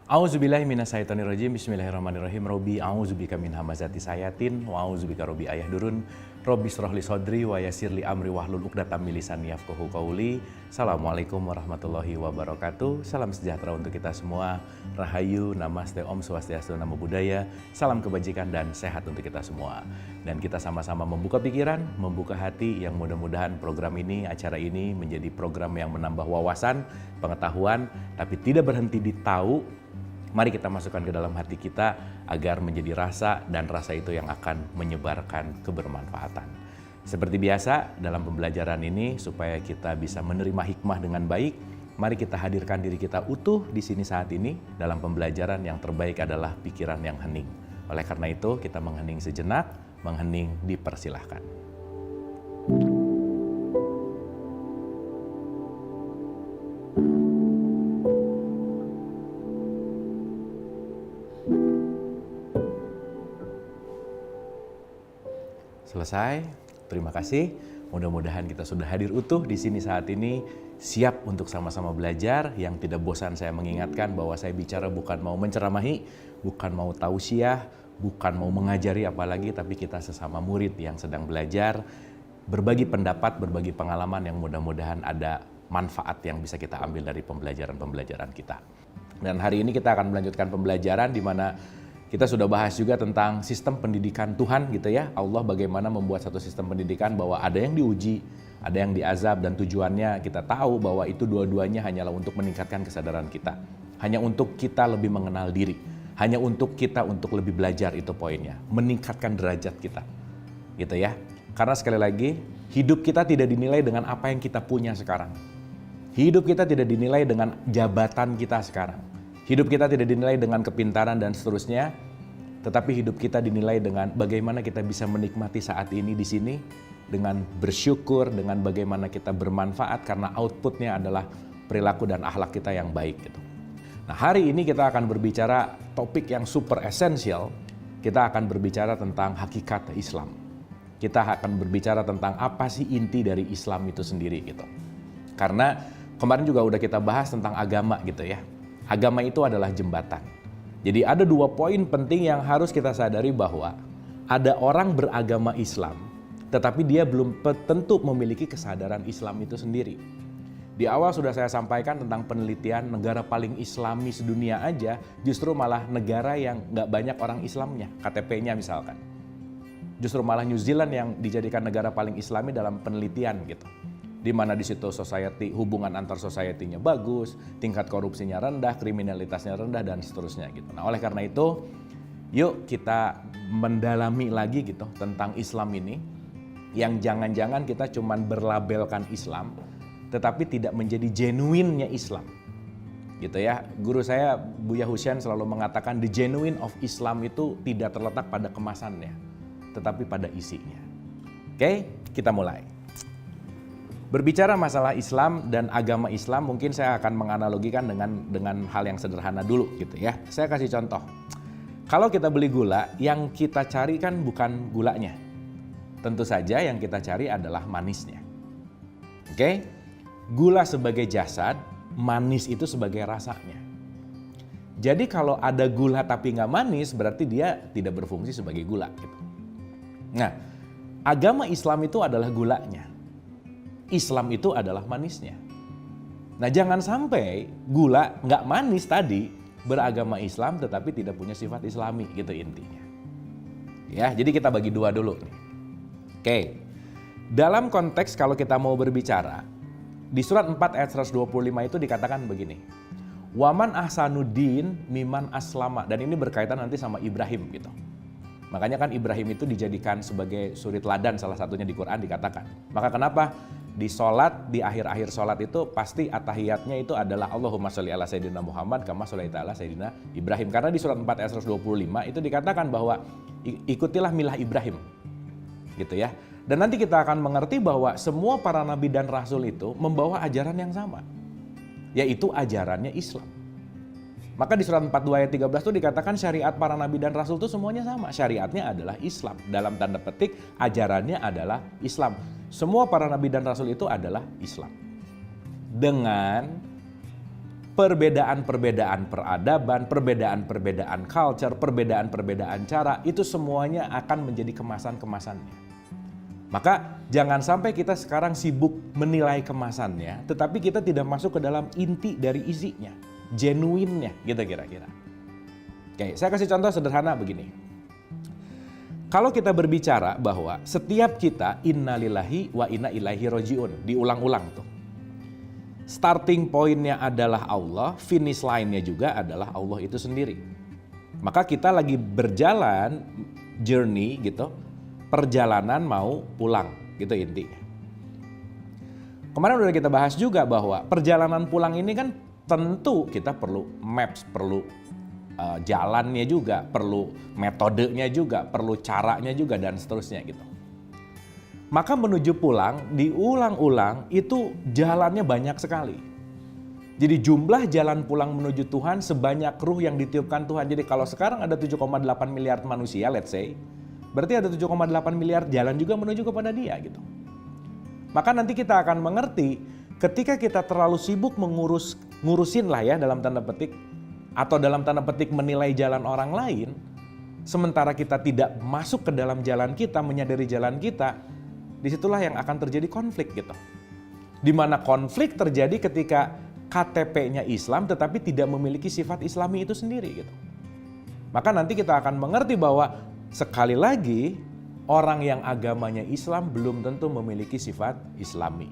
A'udzubillahi minasyaitonirrajim. Bismillahirrahmanirrahim. Robbi a'udzubika min hamazati sayatin wa a'udzubika robbi ayahdurun. Robbi shrahli sodri wa yassirli amri wahlul 'uqdatam min lisani yafqahu qauli. Assalamualaikum warahmatullahi wabarakatuh. Salam sejahtera untuk kita semua. Rahayu, namaste, om swastiastu, namo buddhaya. Salam kebajikan dan sehat untuk kita semua. Dan kita sama-sama membuka pikiran, membuka hati yang mudah-mudahan program ini, acara ini menjadi program yang menambah wawasan, pengetahuan, tapi tidak berhenti di tahu. Mari kita masukkan ke dalam hati kita agar menjadi rasa, dan rasa itu yang akan menyebarkan kebermanfaatan. Seperti biasa dalam pembelajaran ini, supaya kita bisa menerima hikmah dengan baik, mari kita hadirkan diri kita utuh di sini saat ini. Dalam pembelajaran yang terbaik adalah pikiran yang hening. Oleh karena itu kita menghening sejenak, menghening dipersilahkan. Selesai, terima kasih. Mudah-mudahan kita sudah hadir utuh di sini saat ini, siap untuk sama-sama belajar. Yang tidak bosan saya mengingatkan bahwa saya bicara bukan mau menceramahi, bukan mau tausiah, bukan mau mengajari apalagi, tapi kita sesama murid yang sedang belajar, berbagi pendapat, berbagi pengalaman yang mudah-mudahan ada manfaat yang bisa kita ambil dari pembelajaran-pembelajaran kita. Dan hari ini kita akan melanjutkan pembelajaran di mana kita sudah bahas juga tentang sistem pendidikan Tuhan gitu ya. Allah bagaimana membuat satu sistem pendidikan bahwa ada yang diuji, ada yang diazab, dan tujuannya kita tahu bahwa itu dua-duanya hanyalah untuk meningkatkan kesadaran kita. Hanya untuk kita lebih mengenal diri. Hanya untuk kita untuk lebih belajar, itu poinnya. Meningkatkan derajat kita. Gitu ya. Karena sekali lagi, hidup kita tidak dinilai dengan apa yang kita punya sekarang. Hidup kita tidak dinilai dengan jabatan kita sekarang. Hidup kita tidak dinilai dengan kepintaran dan seterusnya, tetapi hidup kita dinilai dengan bagaimana kita bisa menikmati saat ini di sini, dengan bersyukur, dengan bagaimana kita bermanfaat karena outputnya adalah perilaku dan akhlak kita yang baik gitu. Nah, hari ini kita akan berbicara topik yang super esensial. Kita akan berbicara tentang hakikat Islam. Kita akan berbicara tentang apa sih inti dari Islam itu sendiri gitu. Karena kemarin juga udah kita bahas tentang agama gitu ya. Agama itu adalah jembatan. Jadi ada dua poin penting yang harus kita sadari, bahwa ada orang beragama Islam, tetapi dia belum tentu memiliki kesadaran Islam itu sendiri. Di awal sudah saya sampaikan tentang penelitian negara paling Islami sedunia aja, justru malah negara yang nggak banyak orang Islamnya, KTP-nya misalkan. Justru malah New Zealand yang dijadikan negara paling Islami dalam penelitian gitu. Di mana di situ society, hubungan antar society-nya bagus, tingkat korupsinya rendah, kriminalitasnya rendah, dan seterusnya gitu. Nah, oleh karena itu, yuk kita mendalami lagi gitu tentang Islam ini, yang jangan-jangan kita cuman berlabelkan Islam, tetapi tidak menjadi genuine-nya Islam. Gitu ya. Guru saya Buya Husain selalu mengatakan the genuine of Islam itu tidak terletak pada kemasannya, tetapi pada isinya. Oke, kita mulai. Berbicara masalah Islam dan agama Islam, mungkin saya akan menganalogikan dengan hal yang sederhana dulu gitu ya. Saya kasih contoh. Kalau kita beli gula, yang kita cari kan bukan gulanya. Tentu saja yang kita cari adalah manisnya. Oke? Gula sebagai jasad, manis itu sebagai rasanya. Jadi kalau ada gula tapi nggak manis, berarti dia tidak berfungsi sebagai gula gitu. Nah, agama Islam itu adalah gulanya. Islam itu adalah manisnya. Nah, jangan sampai gula nggak manis tadi beragama Islam tetapi tidak punya sifat Islami gitu intinya. Ya, jadi kita bagi dua dulu nih. Oke. Dalam konteks kalau kita mau berbicara di surat 4 ayat 125 itu dikatakan begini. Waman ahsanuddin miman aslama, dan ini berkaitan nanti sama Ibrahim gitu. Makanya kan Ibrahim itu dijadikan sebagai suri teladan, salah satunya di Quran dikatakan. Maka kenapa di sholat, di akhir-akhir sholat itu pasti atahiyatnya itu adalah Allahumma sholli ala Sayyidina Muhammad kama sholaita ala Sayyidina Ibrahim. Karena di surat 4 ayat 125 itu dikatakan bahwa ikutilah milah Ibrahim. Gitu ya. Dan nanti kita akan mengerti bahwa semua para nabi dan rasul itu membawa ajaran yang sama. Yaitu ajarannya Islam. Maka di surat 42 ayat 13 itu dikatakan syariat para nabi dan rasul itu semuanya sama. Syariatnya adalah Islam. Dalam tanda petik, ajarannya adalah Islam. Semua para nabi dan rasul itu adalah Islam. Dengan perbedaan-perbedaan peradaban, perbedaan-perbedaan culture, perbedaan-perbedaan cara, itu semuanya akan menjadi kemasan-kemasannya. Maka jangan sampai kita sekarang sibuk menilai kemasannya, tetapi kita tidak masuk ke dalam inti dari isinya, genuine-nya gitu kira-kira. Oke, saya kasih contoh sederhana begini. Kalau kita berbicara bahwa setiap kita innalillahi wa inna ilaihi rojiun, diulang-ulang tuh. Starting point-nya adalah Allah, finish line-nya juga adalah Allah itu sendiri. Maka kita lagi berjalan, journey gitu, perjalanan mau pulang, gitu intinya. Kemarin udah kita bahas juga bahwa perjalanan pulang ini kan tentu kita perlu maps, perlu jalannya juga, perlu metodenya juga, perlu caranya juga, dan seterusnya gitu. Maka menuju pulang, diulang-ulang itu jalannya banyak sekali. Jadi jumlah jalan pulang menuju Tuhan sebanyak ruh yang ditiupkan Tuhan. Jadi kalau sekarang ada 7,8 miliar manusia, let's say, berarti ada 7,8 miliar jalan juga menuju kepada Dia gitu. Maka nanti kita akan mengerti ketika kita terlalu sibuk ngurusin lah ya dalam tanda petik, atau dalam tanda petik menilai jalan orang lain, sementara kita tidak masuk ke dalam jalan kita, menyadari jalan kita, disitulah yang akan terjadi konflik gitu. Dimana konflik terjadi ketika KTP-nya Islam tetapi tidak memiliki sifat Islami itu sendiri gitu. Maka nanti kita akan mengerti bahwa sekali lagi orang yang agamanya Islam belum tentu memiliki sifat Islami.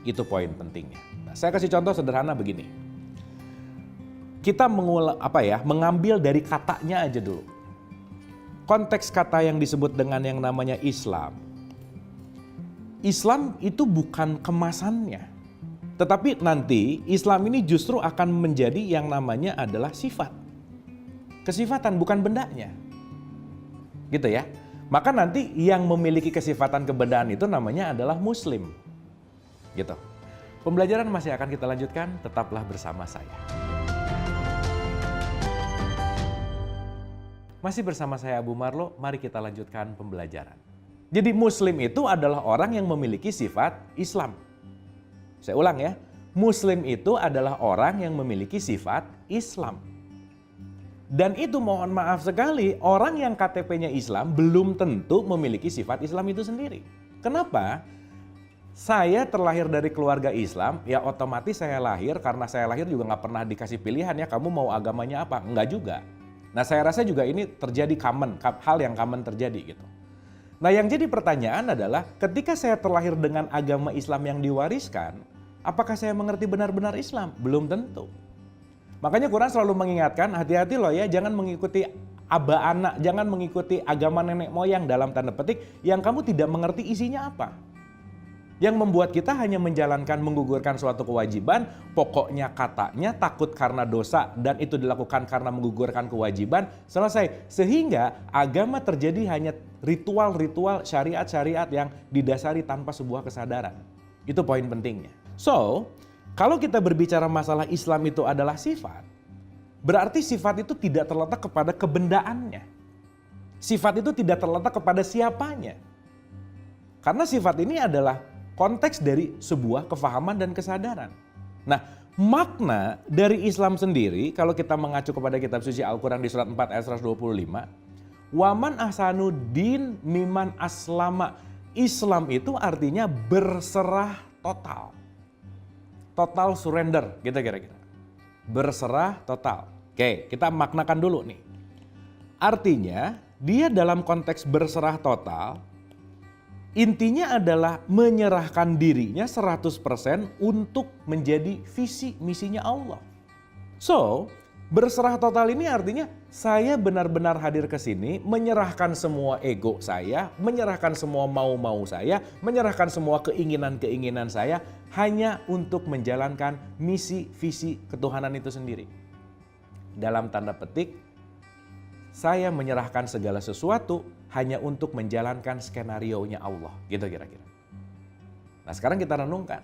Itu poin pentingnya. Nah, saya kasih contoh sederhana begini. Kita mengambil dari katanya aja dulu. Konteks kata yang disebut dengan yang namanya Islam. Islam itu bukan kemasannya. Tetapi nanti Islam ini justru akan menjadi yang namanya adalah sifat. Kesifatan bukan bendanya. Gitu ya. Maka nanti yang memiliki kesifatan kebendaan itu namanya adalah Muslim. Gitu. Pembelajaran masih akan kita lanjutkan, tetaplah bersama saya. Masih bersama saya Abu Marlo, mari kita lanjutkan pembelajaran. Jadi Muslim itu adalah orang yang memiliki sifat Islam. Saya ulang ya, Muslim itu adalah orang yang memiliki sifat Islam. Dan itu mohon maaf sekali, orang yang KTP-nya Islam belum tentu memiliki sifat Islam itu sendiri. Kenapa? Saya terlahir dari keluarga Islam, ya otomatis saya lahir, karena saya lahir juga nggak pernah dikasih pilihan ya kamu mau agamanya apa, enggak juga. Nah saya rasa juga ini terjadi hal yang common terjadi gitu. Nah yang jadi pertanyaan adalah ketika saya terlahir dengan agama Islam yang diwariskan, apakah saya mengerti benar-benar Islam? Belum tentu. Makanya Quran selalu mengingatkan, hati-hati loh ya, jangan mengikuti aba anak, jangan mengikuti agama nenek moyang dalam tanda petik yang kamu tidak mengerti isinya apa. Yang membuat kita hanya menjalankan, menggugurkan suatu kewajiban, pokoknya katanya takut karena dosa dan itu dilakukan karena menggugurkan kewajiban, selesai. Sehingga agama terjadi hanya ritual-ritual, syariat-syariat yang didasari tanpa sebuah kesadaran. Itu poin pentingnya. So, kalau kita berbicara masalah Islam itu adalah sifat, berarti sifat itu tidak terletak kepada kebendaannya. Sifat itu tidak terletak kepada siapanya. Karena sifat ini adalah konteks dari sebuah kefahaman dan kesadaran. Nah, makna dari Islam sendiri, kalau kita mengacu kepada kitab suci Al-Quran di surat 4 ayat 125, Waman ahsanu din miman aslama. Islam itu artinya berserah total. Total surrender, gitu kira-kira. Berserah total. Oke, kita maknakan dulu nih. Artinya, dia dalam konteks berserah total, intinya adalah menyerahkan dirinya 100% untuk menjadi visi misinya Allah. So, berserah total ini artinya saya benar-benar hadir ke sini, menyerahkan semua ego saya, menyerahkan semua mau-mau saya, menyerahkan semua keinginan-keinginan saya hanya untuk menjalankan misi visi ketuhanan itu sendiri. Dalam tanda petik, saya menyerahkan segala sesuatu hanya untuk menjalankan skenario-nya Allah. Gitu kira-kira. Nah sekarang kita renungkan.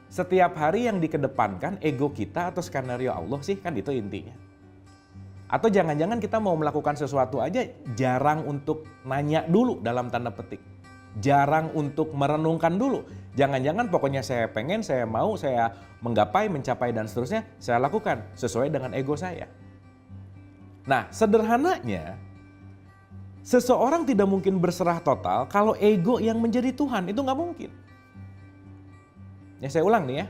Setiap hari yang dikedepankan ego kita atau skenario Allah sih, kan itu intinya. Atau jangan-jangan kita mau melakukan sesuatu aja jarang untuk nanya dulu dalam tanda petik. jarang untuk merenungkan dulu. Jangan-jangan pokoknya saya pengen, saya mau, saya menggapai, mencapai dan seterusnya, saya lakukan sesuai dengan ego saya. Nah, sederhananya, seseorang tidak mungkin berserah total kalau ego yang menjadi Tuhan, itu nggak mungkin. Ya, saya ulang nih ya.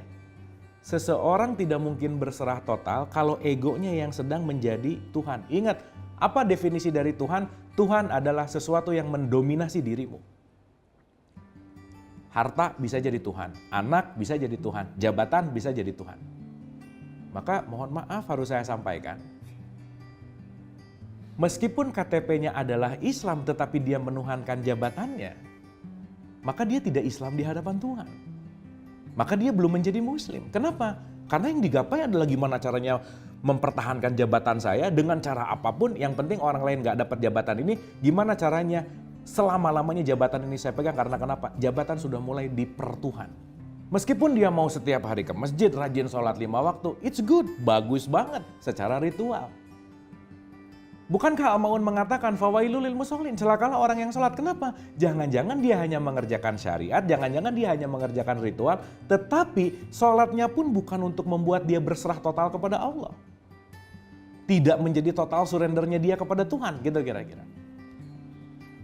Seseorang tidak mungkin berserah total kalau egonya yang sedang menjadi Tuhan. Ingat, apa definisi dari Tuhan? Tuhan adalah sesuatu yang mendominasi dirimu. Harta bisa jadi Tuhan, anak bisa jadi Tuhan, jabatan bisa jadi Tuhan. Maka mohon maaf harus saya sampaikan, meskipun KTP-nya adalah Islam tetapi dia menuhankan jabatannya, maka dia tidak Islam di hadapan Tuhan. Maka dia belum menjadi Muslim. Kenapa? Karena yang digapai adalah gimana caranya mempertahankan jabatan saya dengan cara apapun. Yang penting orang lain gak dapat jabatan ini, gimana caranya selama-lamanya jabatan ini saya pegang. Karena kenapa? Jabatan sudah mulai dipertuhan. Meskipun dia mau setiap hari ke masjid, rajin sholat 5 waktu, it's good, bagus banget secara ritual. Bukankah Al-Ma'un mengatakan, fawailul lil musholin, celakalah orang yang sholat. Kenapa? Jangan-jangan dia hanya mengerjakan syariat, jangan-jangan dia hanya mengerjakan ritual, tetapi sholatnya pun bukan untuk membuat dia berserah total kepada Allah. Tidak menjadi total surrendernya dia kepada Tuhan, gitu kira-kira.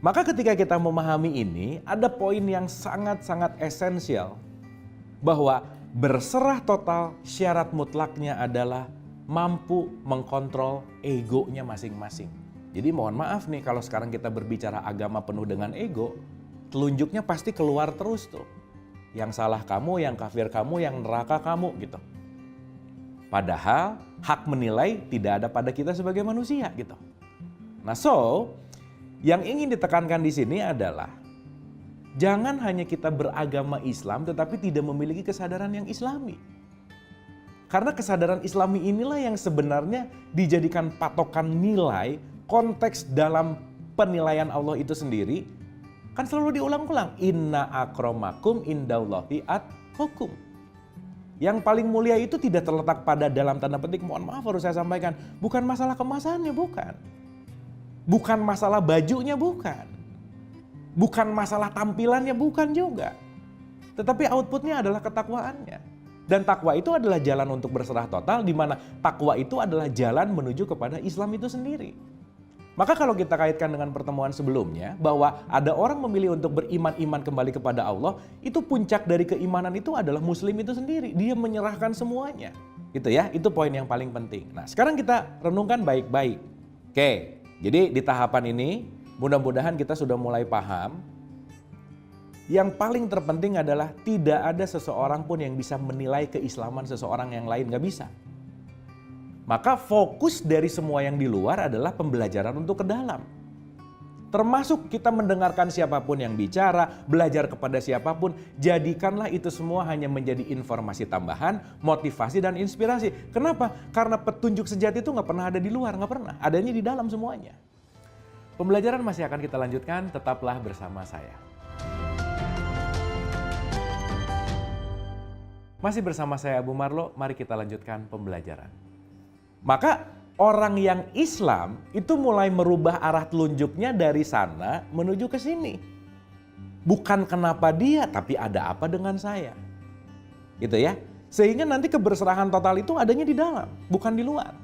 Maka ketika kita memahami ini, ada poin yang sangat-sangat esensial. Bahwa berserah total syarat mutlaknya adalah mampu mengkontrol egonya masing-masing. Jadi mohon maaf nih kalau sekarang kita berbicara agama penuh dengan ego, telunjuknya pasti keluar terus tuh. Yang salah kamu, yang kafir kamu, yang neraka kamu gitu. Padahal hak menilai tidak ada pada kita sebagai manusia gitu. Nah yang ingin ditekankan di sini adalah jangan hanya kita beragama Islam tetapi tidak memiliki kesadaran yang Islami. Karena kesadaran Islami inilah yang sebenarnya dijadikan patokan nilai konteks dalam penilaian Allah itu sendiri. Kan selalu diulang-ulang. Inna akramakum indallahi atqakum. Yang paling mulia itu tidak terletak pada dalam tanda petik, mohon maaf harus saya sampaikan. Bukan masalah kemasannya, bukan. Bukan masalah bajunya, bukan. Bukan masalah tampilannya, bukan juga. Tetapi outputnya adalah ketakwaannya. Dan takwa itu adalah jalan untuk berserah total, di mana takwa itu adalah jalan menuju kepada Islam itu sendiri. Maka kalau kita kaitkan dengan pertemuan sebelumnya, bahwa ada orang memilih untuk beriman-iman kembali kepada Allah, itu puncak dari keimanan itu adalah Muslim itu sendiri. Dia menyerahkan semuanya. Gitu ya, itu poin yang paling penting. Nah sekarang kita renungkan baik-baik. Oke, jadi di tahapan ini mudah-mudahan kita sudah mulai paham. Yang paling terpenting adalah tidak ada seseorang pun yang bisa menilai keislaman seseorang yang lain, gak bisa. Maka fokus dari semua yang di luar adalah pembelajaran untuk ke dalam. Termasuk kita mendengarkan siapapun yang bicara, belajar kepada siapapun, jadikanlah itu semua hanya menjadi informasi tambahan, motivasi dan inspirasi. Kenapa? Karena petunjuk sejati itu gak pernah ada di luar, gak pernah. Adanya di dalam semuanya. Pembelajaran masih akan kita lanjutkan, tetaplah bersama saya. Masih bersama saya Abu Marlo, mari kita lanjutkan pembelajaran. Maka orang yang Islam itu mulai merubah arah telunjuknya dari sana menuju ke sini. Bukan kenapa dia, tapi ada apa dengan saya. Gitu ya. Sehingga nanti keberserahan total itu adanya di dalam, bukan di luar.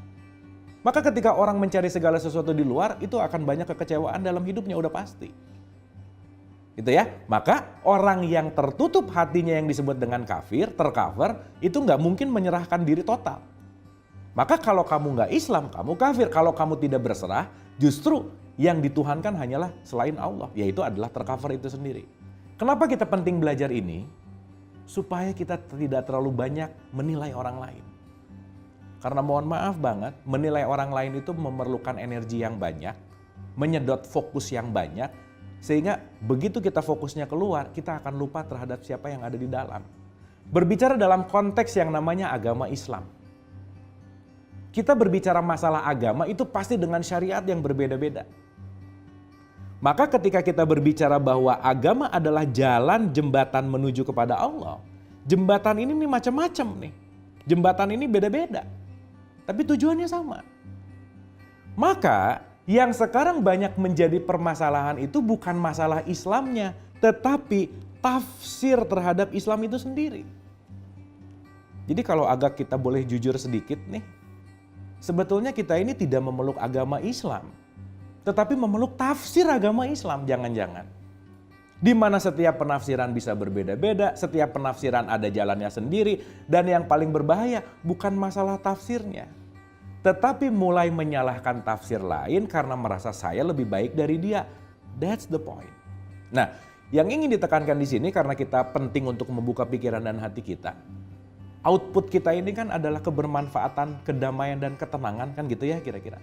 Maka ketika orang mencari segala sesuatu di luar, itu akan banyak kekecewaan dalam hidupnya, udah pasti. Gitu ya. Maka orang yang tertutup hatinya yang disebut dengan kafir, tercover, itu nggak mungkin menyerahkan diri total. Maka kalau kamu nggak Islam, kamu kafir. Kalau kamu tidak berserah, justru yang dituhankan hanyalah selain Allah, yaitu adalah tercover itu sendiri. Kenapa kita penting belajar ini? Supaya kita tidak terlalu banyak menilai orang lain. Karena mohon maaf banget, menilai orang lain itu memerlukan energi yang banyak, menyedot fokus yang banyak, sehingga begitu kita fokusnya keluar, kita akan lupa terhadap siapa yang ada di dalam. Berbicara dalam konteks yang namanya agama Islam. Kita berbicara masalah agama itu pasti dengan syariat yang berbeda-beda. Maka ketika kita berbicara bahwa agama adalah jalan jembatan menuju kepada Allah, jembatan ini nih macam-macam nih. Jembatan ini beda-beda. Tapi tujuannya sama. Maka Yang sekarang banyak menjadi permasalahan itu bukan masalah Islamnya, tetapi tafsir terhadap Islam itu sendiri. Jadi kalau agak kita boleh jujur sedikit nih, sebetulnya kita ini tidak memeluk agama Islam, tetapi memeluk tafsir agama Islam, jangan-jangan. Di mana setiap penafsiran bisa berbeda-beda, setiap penafsiran ada jalannya sendiri, dan yang paling berbahaya bukan masalah tafsirnya, tetapi mulai menyalahkan tafsir lain karena merasa saya lebih baik dari dia. That's the point. Nah, yang ingin ditekankan di sini karena kita penting untuk membuka pikiran dan hati kita. Output kita ini kan adalah kebermanfaatan, kedamaian, dan ketenangan, kan gitu ya kira-kira.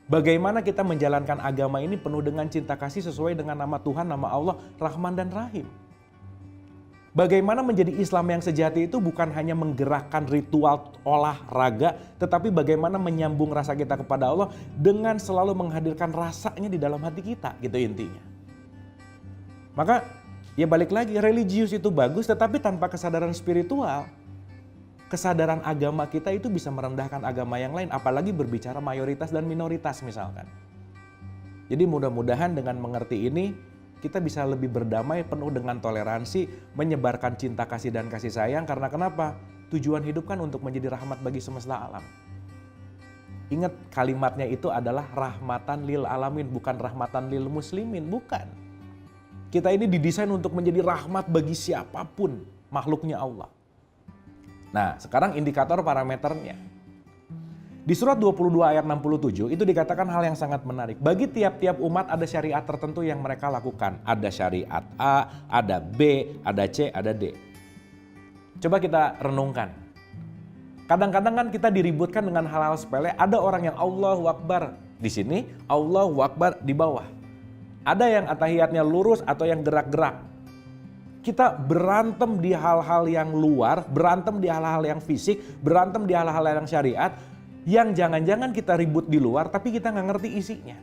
Bagaimana kita menjalankan agama ini penuh dengan cinta kasih sesuai dengan nama Tuhan, nama Allah, Rahman dan Rahim. Bagaimana menjadi Islam yang sejati itu bukan hanya menggerakkan ritual olahraga, tetapi bagaimana menyambung rasa kita kepada Allah dengan selalu menghadirkan rasanya di dalam hati kita, gitu intinya. Maka ya balik lagi, religius itu bagus tetapi tanpa kesadaran spiritual, kesadaran agama kita itu bisa merendahkan agama yang lain, apalagi berbicara mayoritas dan minoritas misalkan. Jadi mudah-mudahan dengan mengerti ini, kita bisa lebih berdamai penuh dengan toleransi, menyebarkan cinta kasih dan kasih sayang, karena kenapa? Tujuan hidup kan untuk menjadi rahmat bagi semesta alam. Ingat kalimatnya itu adalah rahmatan lil alamin, bukan rahmatan lil muslimin, bukan. Kita ini didesain untuk menjadi rahmat bagi siapapun makhluknya Allah. Nah, sekarang indikator parameternya. Di surat 22 ayat 67 itu dikatakan hal yang sangat menarik. Bagi tiap-tiap umat ada syariat tertentu yang mereka lakukan. Ada syariat A, ada B, ada C, ada D. Coba kita renungkan. Kadang-kadang kan kita diributkan dengan hal-hal sepele. Ada orang yang Allahu Akbar di sini, Allahu Akbar di bawah. Ada yang atahiyatnya lurus atau yang gerak-gerak. Kita berantem di hal-hal yang luar, berantem di hal-hal yang fisik, berantem di hal-hal yang syariat, yang jangan-jangan kita ribut di luar tapi kita nggak ngerti isinya.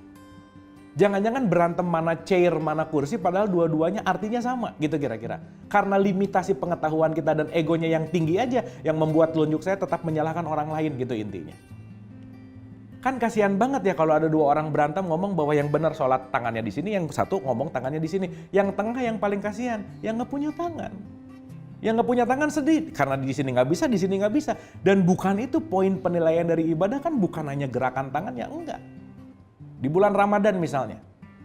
Jangan-jangan berantem mana chair, mana kursi, padahal dua-duanya artinya sama gitu kira-kira. Karena limitasi pengetahuan kita dan egonya yang tinggi aja yang membuat telunjuk saya tetap menyalahkan orang lain gitu intinya. Kan kasihan banget ya kalau ada dua orang berantem ngomong bahwa yang benar sholat tangannya di sini, yang satu ngomong tangannya di sini. Yang tengah yang paling kasihan, yang nggak punya tangan. Yang nggak punya tangan sedih karena di sini nggak bisa, di sini nggak bisa. Dan bukan itu poin penilaian dari ibadah, kan bukan hanya gerakan tangannya, enggak. Di bulan Ramadan misalnya,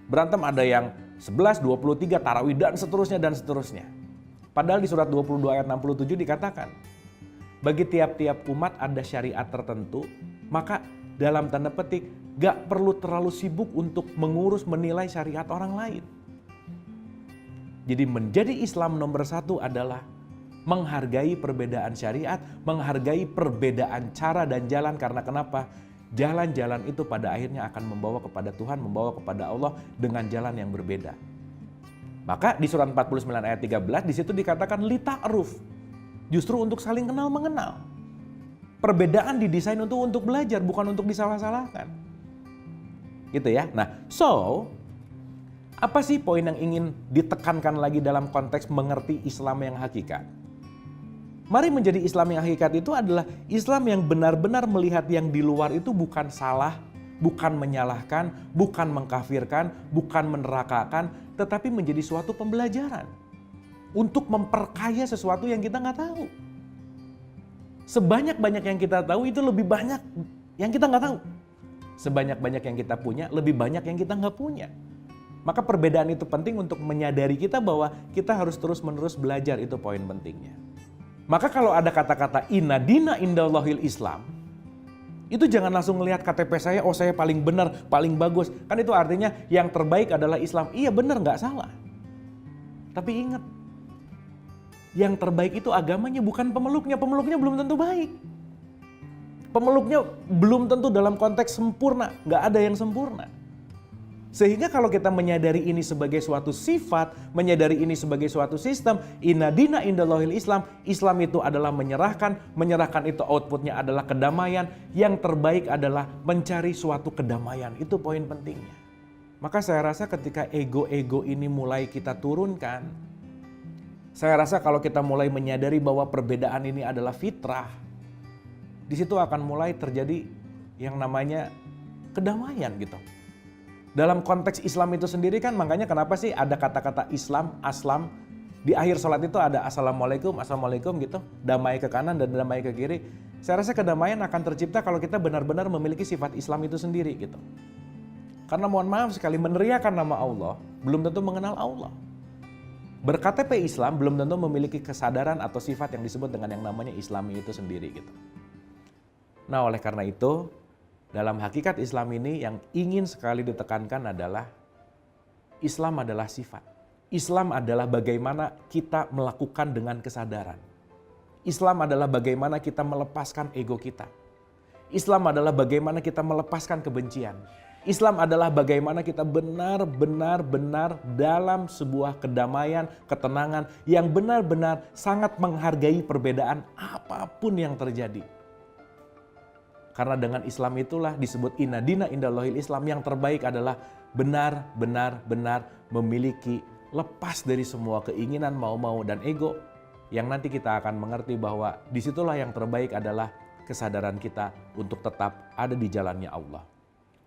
berantem ada yang 11, 23, tarawih dan seterusnya. Padahal di surat 22 ayat 67 dikatakan, bagi tiap-tiap umat ada syariat tertentu, maka dalam tanda petik, gak perlu terlalu sibuk untuk mengurus menilai syariat orang lain. Jadi menjadi Islam nomor satu adalah menghargai perbedaan syariat, menghargai perbedaan cara dan jalan. Karena kenapa? Jalan-jalan itu pada akhirnya akan membawa kepada Tuhan, membawa kepada Allah dengan jalan yang berbeda. Maka di surat 49 ayat 13 di situ dikatakan lita'ruf. Justru untuk saling kenal mengenal. Perbedaan didesain untuk belajar, bukan untuk disalah-salahkan. Gitu ya. Nah, apa sih poin yang ingin ditekankan lagi dalam konteks mengerti Islam yang hakikat? Mari menjadi Islam yang hakikat itu adalah Islam yang benar-benar melihat yang di luar itu bukan salah, bukan menyalahkan, bukan mengkafirkan, bukan menerakakan, tetapi menjadi suatu pembelajaran. Untuk memperkaya sesuatu yang kita nggak tahu. Sebanyak-banyak yang kita tahu itu lebih banyak yang kita nggak tahu. Sebanyak-banyak yang kita punya, lebih banyak yang kita nggak punya. Maka perbedaan itu penting untuk menyadari kita bahwa kita harus terus-menerus belajar, itu poin pentingnya. Maka kalau ada kata-kata inna dina indallahil Islam, itu jangan langsung melihat KTP saya, oh saya paling benar, paling bagus. Kan itu artinya yang terbaik adalah Islam. Iya benar, nggak salah. Tapi ingat, yang terbaik itu agamanya, bukan pemeluknya. Pemeluknya belum tentu baik. Pemeluknya belum tentu dalam konteks sempurna. Nggak ada yang sempurna. Sehingga kalau kita menyadari ini sebagai suatu sifat, menyadari ini sebagai suatu sistem, inna dina indallahil Islam, Islam itu adalah menyerahkan itu outputnya adalah kedamaian, yang terbaik adalah mencari suatu kedamaian. Itu poin pentingnya. Maka saya rasa ketika ego-ego ini mulai kita turunkan, saya rasa kalau kita mulai menyadari bahwa perbedaan ini adalah fitrah, di situ akan mulai terjadi yang namanya kedamaian gitu. Dalam konteks Islam itu sendiri kan makanya kenapa sih ada kata-kata Islam, aslam, di akhir sholat itu ada assalamualaikum, assalamualaikum gitu, damai ke kanan dan damai ke kiri. Saya rasa kedamaian akan tercipta kalau kita benar-benar memiliki sifat Islam itu sendiri gitu. Karena mohon maaf sekali, meneriakan nama Allah belum tentu mengenal Allah. Ber-KTP Islam belum tentu memiliki kesadaran atau sifat yang disebut dengan yang namanya Islami itu sendiri gitu. Nah, oleh karena itu, dalam hakikat Islam ini yang ingin sekali ditekankan adalah Islam adalah sifat. Islam adalah bagaimana kita melakukan dengan kesadaran. Islam adalah bagaimana kita melepaskan ego kita. Islam adalah bagaimana kita melepaskan kebencian. Islam adalah bagaimana kita benar-benar dalam sebuah kedamaian, ketenangan yang benar-benar sangat menghargai perbedaan apapun yang terjadi. Karena dengan Islam itulah disebut inna dina indallahil Islam, yang terbaik adalah benar-benar memiliki lepas dari semua keinginan, mau-mau dan ego, yang nanti kita akan mengerti bahwa disitulah yang terbaik adalah kesadaran kita untuk tetap ada di jalannya Allah.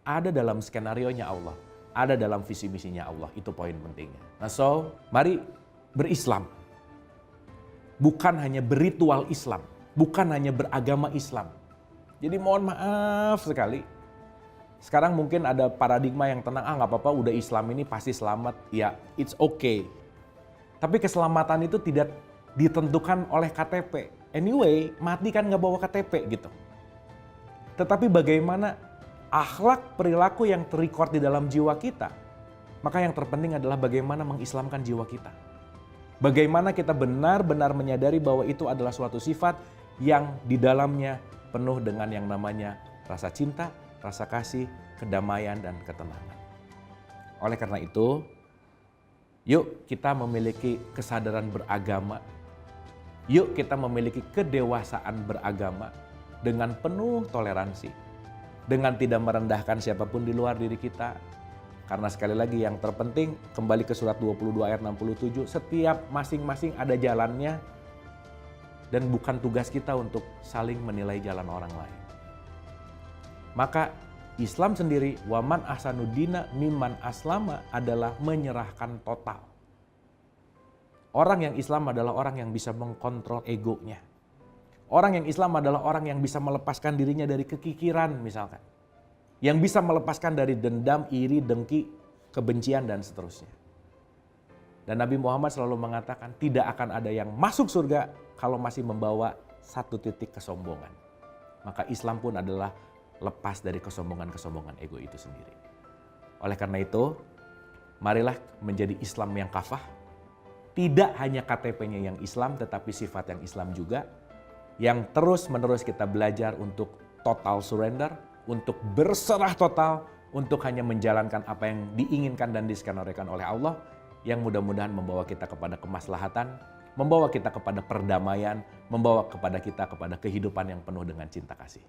Ada dalam skenarionya Allah, ada dalam visi misinya Allah, itu poin pentingnya. Nah mari berislam. Bukan hanya berritual Islam, bukan hanya beragama Islam. Jadi mohon maaf sekali, sekarang mungkin ada paradigma yang tenang, nggak apa-apa udah Islam ini pasti selamat. Ya, it's okay. Tapi keselamatan itu tidak ditentukan oleh KTP. Anyway, mati kan nggak bawa KTP gitu. Tetapi bagaimana akhlak perilaku yang terrecord di dalam jiwa kita, maka yang terpenting adalah bagaimana mengislamkan jiwa kita. Bagaimana kita benar-benar menyadari bahwa itu adalah suatu sifat yang di dalamnya penuh dengan yang namanya rasa cinta, rasa kasih, kedamaian, dan ketenangan. Oleh karena itu, yuk kita memiliki kesadaran beragama. Yuk kita memiliki kedewasaan beragama dengan penuh toleransi. Dengan tidak merendahkan siapapun di luar diri kita. Karena sekali lagi yang terpenting, kembali ke surat 22 ayat 67, setiap masing-masing ada jalannya dan bukan tugas kita untuk saling menilai jalan orang lain. Maka Islam sendiri, waman ahsanuddina mimman aslama, adalah menyerahkan total. Orang yang Islam adalah orang yang bisa mengkontrol egonya. Orang yang Islam adalah orang yang bisa melepaskan dirinya dari kekikiran misalkan. Yang bisa melepaskan dari dendam, iri, dengki, kebencian, dan seterusnya. Dan Nabi Muhammad selalu mengatakan tidak akan ada yang masuk surga kalau masih membawa satu titik kesombongan. Maka Islam pun adalah lepas dari kesombongan-kesombongan ego itu sendiri. Oleh karena itu, marilah menjadi Islam yang kafah. Tidak hanya KTP-nya yang Islam, tetapi sifat yang Islam juga. Yang terus-menerus kita belajar untuk total surrender, untuk berserah total, untuk hanya menjalankan apa yang diinginkan dan diskenario oleh Allah, yang mudah-mudahan membawa kita kepada kemaslahatan, membawa kita kepada perdamaian, membawa kepada kita kepada kehidupan yang penuh dengan cinta kasih.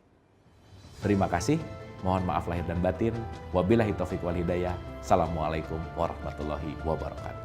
Terima kasih, mohon maaf lahir dan batin. Wabillahi taufiq wal hidayah. Assalamualaikum warahmatullahi wabarakatuh.